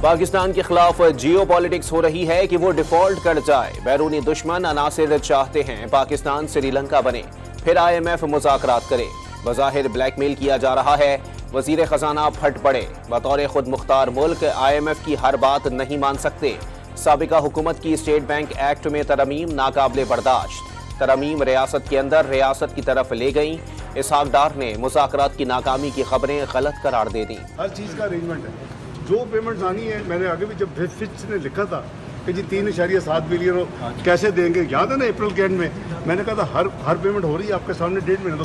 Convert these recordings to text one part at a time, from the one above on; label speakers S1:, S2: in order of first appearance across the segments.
S1: पाकिस्तान के खिलाफ जियो पॉलिटिक्स हो रही है कि वो डिफॉल्ट कर जाए। बैरूनी दुश्मन अनासिर चाहते हैं पाकिस्तान श्रीलंका बने, फिर IMF मुज़ाकरात करे। बज़ाहिर ब्लैकमेल किया जा रहा है। वजीर खजाना फट पड़े। बतौर खुद मुख्तार मुल्क IMF की हर बात नहीं मान सकते। साबिका हुकूमत की स्टेट बैंक एक्ट में तरमीम नाकाबिले बर्दाश्त। तरमीम रियासत के अंदर रियासत की तरफ ले गई। इसहाक डार ने मुज़ाकरात की नाकामी की खबरें गलत करार दे दी।
S2: हर चीज़ का अरेंजमेंट है, जो पेमेंट आनी है। मैंने आगे भी जब फिच ने लिखा था कि जी 3.7 बिलियन कैसे देंगे, याद है ना अप्रैल के एंड में मैंने कहा था हर पेमेंट हो रही है, आपके सामने डेट में।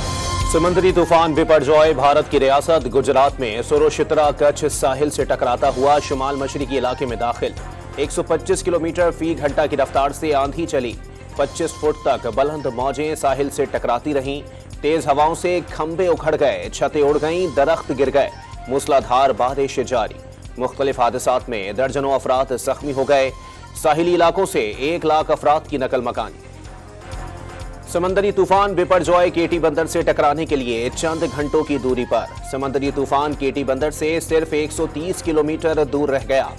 S1: समंदरी तूफान बिपरजॉय भारत की रियासत गुजरात में सुरोशितरा कच्छ साहिल से टकराता हुआ शुमाल मशरिकी इलाके में दाखिल। 125 किलोमीटर फी घंटा की रफ्तार से आंधी चली। 25 फुट तक बुलंद मौजें साहिल से टकराती रहीं। तेज हवाओं से खंबे उखड़ गए, छतें उड़ गईं, दरख्त गिर गए। मूसलाधार बारिश जारी। मुख्तलिफ हादसात में दर्जनों अफराद जख्मी हो गए। साहिली इलाकों से 1 लाख अफराद की नकल मकानी। समंदरी तूफान बिपरजॉय केटी बंदर से टकराने के लिए चंद घंटों की दूरी पर। समंदरी तूफान केटी बंदर से सिर्फ 130 किलोमीटर दूर रह गया।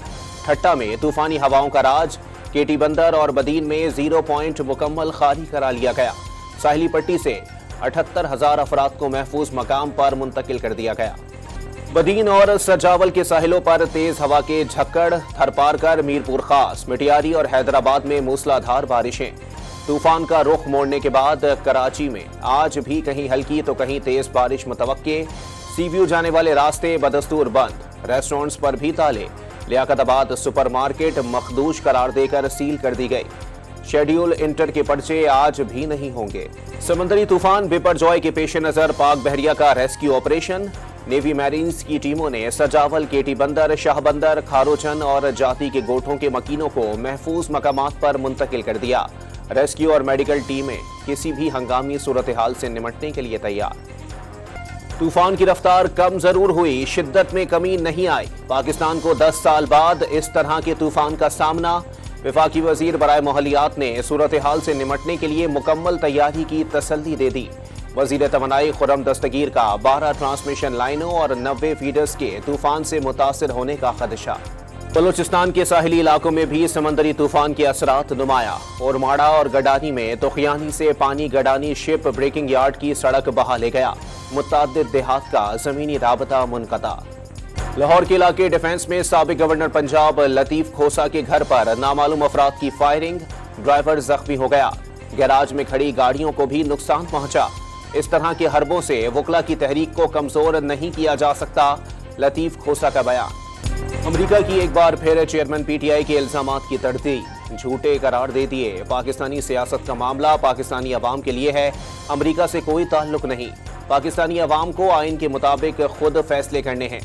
S1: ठट्टा में तूफानी हवाओं का राज। केटी बंदर और बदीन में 0 पॉइंट मुकम्मल खाली करा लिया गया। साहिली पट्टी से 78,000 अफराद को महफूज मकाम पर मुंतकिल कर दिया गया। बदीन और सरजावल के साहिलों पर तेज हवा के झक्कड़। थरपारकर, मीरपुर खास, मिटियारी और हैदराबाद में मूसलाधार बारिशें। तूफान का रुख मोड़ने के बाद कराची में आज भी कहीं हल्की तो कहीं तेज बारिश मुतवक्के। सी व्यू जाने वाले रास्ते बदस्तूर बंद। रेस्टोरेंट्स पर भी ताले। लियाकताबाद सुपरमार्केट मखदूश करार देकर सील कर दी गई। शेड्यूल इंटर के पर्चे आज भी नहीं होंगे। समंदरी तूफान बिपरजॉय के पेश नजर पाक बहरिया का रेस्क्यू ऑपरेशन। नेवी मैरीन्स की टीमों ने सरजावल, केटी बंदर, शाहबंदर, खारोचन और जाति के गोठों के मकीनों को महफूज मकामात पर मुंतकिल कर दिया। रेस्क्यू और मेडिकल टीमें किसी भी हंगामी सूरत हाल से निमटने के लिए तैयार। तूफान की रफ्तार कम जरूर हुई, शिद्दत में कमी नहीं आई। पाकिस्तान को 10 साल बाद इस तरह के तूफान का सामना। वफाकी वजीर बराए मोहलियात ने सूरत हाल से निमटने के लिए मुकम्मल तैयारी की तसल्ली दे दी। वजीर तवानाई खुर्रम दस्तगीर का 12 ट्रांसमिशन लाइनों और 90 फीडर्स के तूफान से मुतासिर होने का खदशा। बलूचिस्तान के साहिली इलाकों में भी समंदरी तूफान के असरात नुमाया। ओरमाड़ा और गडानी में तोखियानी से पानी गडानी शिप ब्रेकिंग यार्ड की सड़क बहा ले गया। मुतअद्दिद देहात का जमीनी राबता मुनक़ता। लाहौर के इलाके डिफेंस में साबिक गवर्नर पंजाब लतीफ खोसा के घर पर नामालूम अफराद की फायरिंग। ड्राइवर जख्मी हो गया। गैराज में खड़ी गाड़ियों को भी नुकसान पहुंचा। इस तरह के हरबों से वकला की तहरीक को कमजोर नहीं किया जा सकता, लतीफ खोसा का बयान। अमेरिका की एक बार फिर चेयरमैन PTI के इल्जामात की तर्दी। झूठे करार दे दिए। पाकिस्तानी सियासत का मामला पाकिस्तानी अवाम के लिए है, अमेरिका से कोई ताल्लुक नहीं। पाकिस्तानी अवाम को आइन के मुताबिक खुद फैसले करने हैं।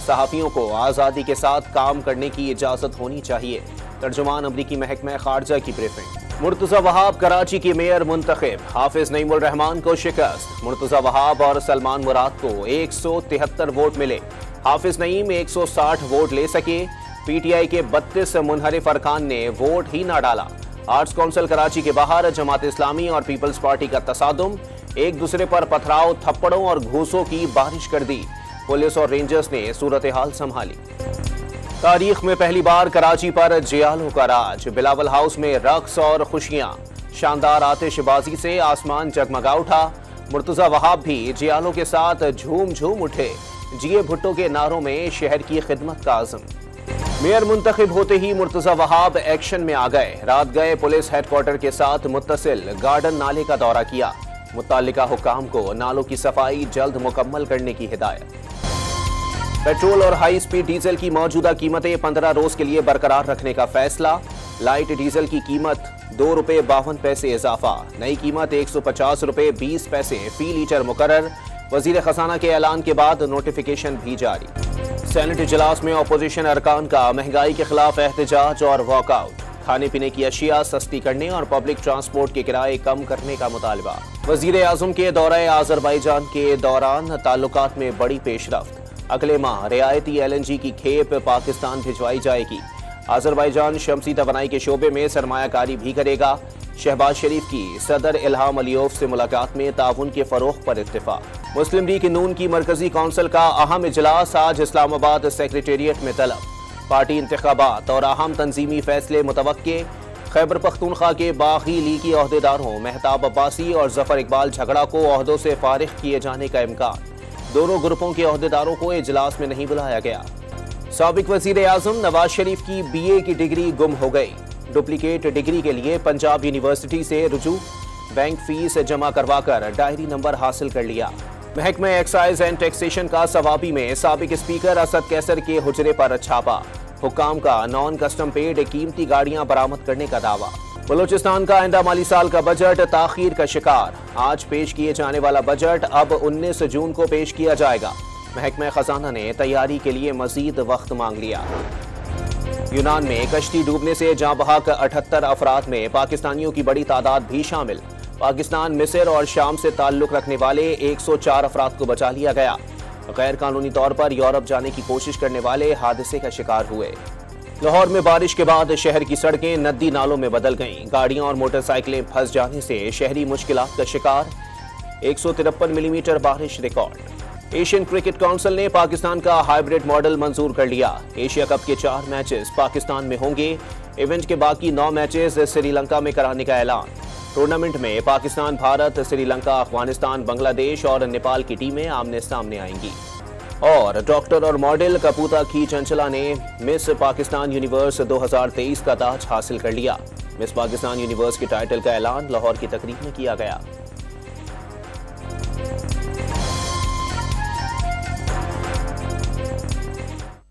S1: सहाफियों को आज़ादी के साथ काम करने की इजाज़त होनी चाहिए। तर्जुमान अमरीकी महकमा खारजा की ब्रीफिंग। मुर्तज़ा वहाब कराची की मेयर मुंतखब। हाफिज नईमुल रहमान को शिकस्त। मुर्तज़ा वहाब और सलमान मुराद को 173 वोट मिले। हाफिज नईम 160 वोट ले सके। PTI के 32 मुनहरिफ अरकान ने वोट ही ना डाला। आर्ट्स काउंसिल कराची के बाहर जमात इस्लामी और पीपल्स पार्टी का तसादुम। एक दूसरे पर पथराव, थप्पड़ों और घूसों की बारिश कर दी। पुलिस और रेंजर्स ने सूरत हाल संभाली। तारीख में पहली बार कराची पर जियालों का राज। बिलावल हाउस में रक्स और खुशियां। शानदार आतिशबाजी से आसमान जगमगा उठा। मुर्तज़ा वहाब भी जियालों के साथ झूम झूम उठे। जिए भुट्टो के नारों में शहर की खिदमत का आज़म। मेयर मुंतखब होते ही मुर्तज़ा वहाब एक्शन में आ गए। रात गए पुलिस हेडक्वार्टर के साथ मुत्तसिल गार्डन नाले का दौरा किया। मुत्तालिका हुक्काम को नालों की सफाई जल्द मुकम्मल करने की हिदायत। पेट्रोल और हाई स्पीड डीजल की मौजूदा कीमतें 15 रोज के लिए बरकरार रखने का फैसला। लाइट डीजल की कीमत ₹2.52 इजाफा। नई कीमत ₹150.20 फी लीटर मुकर्रर। वजीर खजाना के ऐलान के बाद नोटिफिकेशन भी जारी। सेनेट इजलास में अपोजिशन अरकान का महंगाई के खिलाफ एहतजाज और वॉकआउट। खाने पीने की अशिया सस्ती करने और पब्लिक ट्रांसपोर्ट के किराए कम करने का मुतालबा। वजीर आजम के दौरे आजरबाईजान के दौरान ताल्लुकात में बड़ी पेशरफ्त। अगले माह रियायती LNG की खेप पाकिस्तान भिजवाई जाएगी। आजरबाईजान शमसी तवानाई के शोबे में सरमायाकारी भी करेगा। शहबाज शरीफ की सदर इल्हाम अलियोफ से मुलाकात में ताउन के फरोग पर इत्तेफाक। मुस्लिम लीग नून की मरकजी कौंसिल का अहम इजलास आज इस्लामाबाद सेक्रेटेरिएट में तलब। पार्टी इंतखाबात और अहम तंजीमी फैसले मुतवक्के। खैबर पख्तूनख्वा के बागी लीगी ओहदेदारों मेहताब अब्बासी और जफर इकबाल झगड़ा को ओहदों से फारिग किए जाने का इम्कान। दोनों ग्रुपों के ओहदेदारों को इजलास में नहीं बुलाया गया। साबिक वजीर आजम नवाज शरीफ की BA की डिग्री गुम हो गई। डुप्लीकेट डिग्री के लिए पंजाब यूनिवर्सिटी से रुजू। बैंक फीस जमा करवाकर डायरी नंबर हासिल कर लिया। महकमा एक्साइज एंड टैक्सेशन का सवाबी में साबिक स्पीकर असद कैसर के हुजरे पर छापा। हुक्काम का नॉन कस्टम पेड कीमती गाड़ियां बरामद करने का दावा। बलूचिस्तान का आइंदा माली साल का बजट ताखीर का शिकार। आज पेश किए जाने वाला बजट अब 19 जून को पेश किया जाएगा। महकमा खजाना ने तैयारी के लिए मजीद वक्त मांग लिया। यूनान में कश्ती डूबने से जाँ बहक 78 अफराद में पाकिस्तानियों की बड़ी तादाद भी शामिल। पाकिस्तान, मिस्र और शाम से ताल्लुक रखने वाले 104 अफराद को बचा लिया गया। गैर कानूनी तौर पर यूरोप जाने की कोशिश करने वाले हादसे का शिकार हुए। लाहौर में बारिश के बाद शहर की सड़कें नदी नालों में बदल गईं। गाड़ियां और मोटरसाइकिलें फंस जाने से शहरी मुश्किलात का शिकार। 153 मिलीमीटर बारिश रिकॉर्ड। एशियन क्रिकेट काउंसिल ने पाकिस्तान का हाइब्रिड मॉडल मंजूर कर लिया। एशिया कप के 4 मैचेस पाकिस्तान में होंगे। इवेंट के बाकी 9 मैचेस श्रीलंका में कराने का ऐलान। टूर्नामेंट में पाकिस्तान, भारत, श्रीलंका, अफगानिस्तान, बांग्लादेश और नेपाल की टीमें आमने सामने आएंगी। और डॉक्टर और मॉडल कपूता की चंचला ने मिस पाकिस्तान यूनिवर्स 2023 का ताज हासिल कर लिया। मिस पाकिस्तान यूनिवर्स के टाइटल का ऐलान लाहौर की तकरीब में किया गया।